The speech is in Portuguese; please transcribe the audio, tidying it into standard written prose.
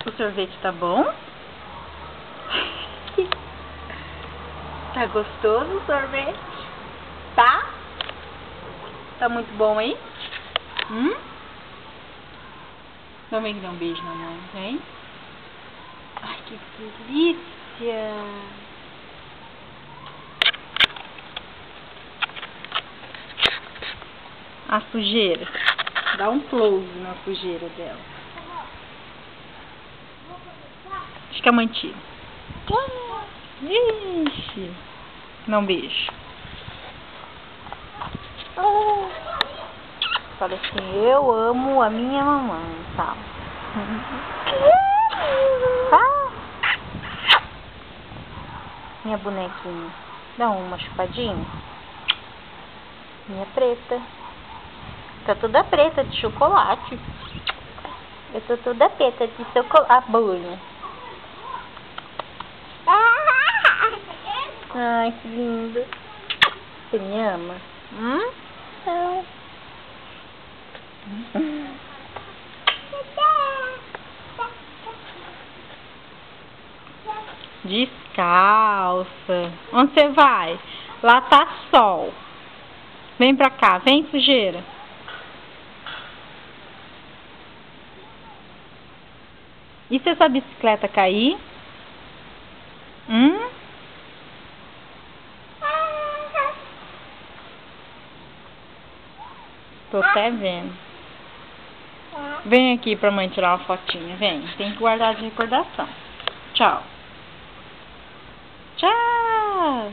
O sorvete tá bom? Tá gostoso o sorvete? Tá? Tá muito bom aí? Vem que dá um beijo na mãe, vem. Ai, que delícia! A sujeira. Dá um close na sujeira dela. Acho que a mãe tira. Ixi. Não beijo. Fala assim, eu amo a minha mamãe, tá? Minha bonequinha. Dá uma chupadinha. Minha preta. Tá toda preta de chocolate. Eu tô toda preta de chocolate. A bolha. Ai, que lindo. Você me ama? Descalça. Onde você vai? Lá tá sol. Vem pra cá, vem, sujeira. E se essa bicicleta cair? Tô até vendo. Vem aqui pra mãe tirar uma fotinha, vem. Tem que guardar de recordação. Tchau. Tchau.